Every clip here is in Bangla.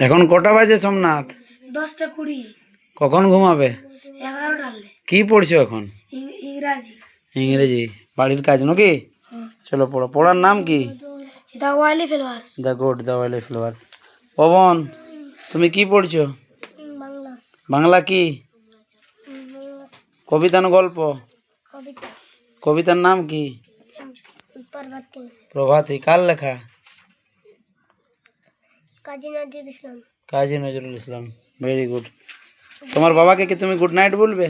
এখন কটা বাজে সোমনাথ? 10টা 20। কখন ঘুমাবে? 11টা। কি পড়ছো এখন? ইংরাজি। ইংরেজি বাড়ির কাজ নাকি? চলো পড়ো। পড়ার নাম কি? The wily flowers. The wily flowers. Pawan, তুমি কি পড়ছো? বাংলা। বাংলা কি? কবিতা না গল্প? কবিতা। কবিতার নাম কি? প্রভাতী। প্রভাতী। কার লেখা? কাজী নজরুল ইসলাম। কাজী নজরুল ইসলাম। Very good. তোমার বাবাকে কি তুমি গুড নাইট বলবে?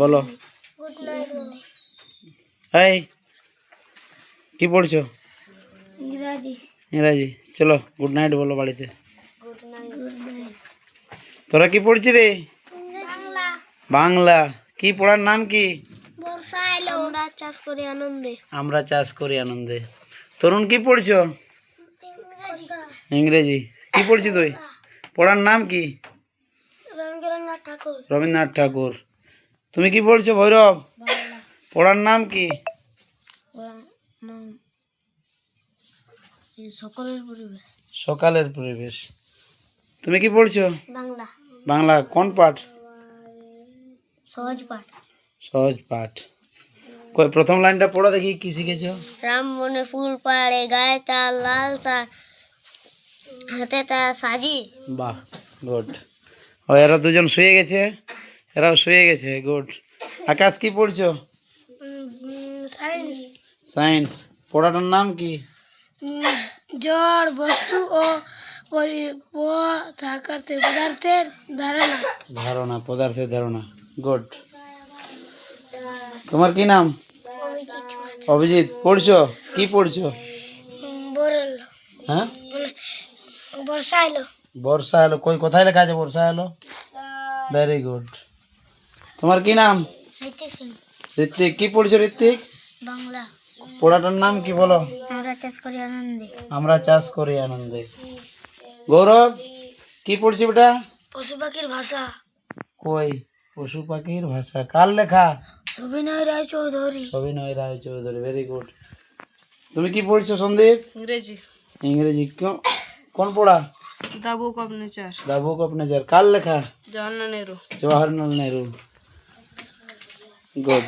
বলো। Good night. এই কি পড়ছো? ইংরাজি। ইংরাজি। চলো গুড নাইট বলো বাড়িতে। Good night. তোরা কি পড়ছি রে? বাংলা। বাংলা। কি পড়ার নাম কি? বর্ষা এলো। আমরা চাষ করি আনন্দে। আমরা চাষ করি আনন্দে। তরুণ কি পড়ছো? ইংরাজি। ইংরেজি। কি পড়ছি তুই? পড়ার নাম কি? রবীন্দ্রনাথ ঠাকুর। রবীন্দ্রনাথ ঠাকুর। তুমি কি পড়ছো ভৈরব? বাংলা। পড়ার নাম কি? সকলের পরিবেশ। সকালের পরিবেশ। তুমি কি পড়ছো? বাংলা। বাংলা কোন পাঠ? সহজ পাঠ। সহজ পাঠ। কই প্রথম লাইনটা পড়ো দেখি কি শিখেছো? রাম বনে ফুল পাড়ে গায়ে তার লাল সার হাতে তার সাজি। বাহ, গুড। ও এরা দুজন শুয়ে গেছে, এরাও শুয়ে গেছে। গুড। আকাশ কি পড়ছো? সায়েন্স। সায়েন্স। পড়াটার নাম কি? জড় বস্তু ও পদার্থের ধারণা। ধারণা, পদার্থের ধারণা। গুড। তোমার কি নাম? অভিজিৎ। পড়ছো? কি পড়ছো? হ্যাঁ, বর্ষা এলো। বর্ষা এলো। কই কোথায় লেখা আছে বর্ষা এলো? Very good. তোমার কি নাম? ঋত্বিক। কি পড়ছো ঋত্বিক? বাংলা। পড়াটার নাম কি বলো? আমরা চাষ করি আনন্দে। আমরা চাষ করি আনন্দে। গৌরব কি পড়ছি বেটা? পশু পাখির ভাষা। কই পশু পাখির ভাষা কার লেখা? সবিনয় রায়চৌধুরী। অভিনয় রায় চৌধুরী। Very good. তুমি কি পড়ছো সন্দীপ? ইংরেজি। ইংরেজি। কোন পড়া? The book of nature. The book of nature. কার লেখা? জওয়াহরলাল নেহরু। জওয়াহরলাল নেহরু। গুড।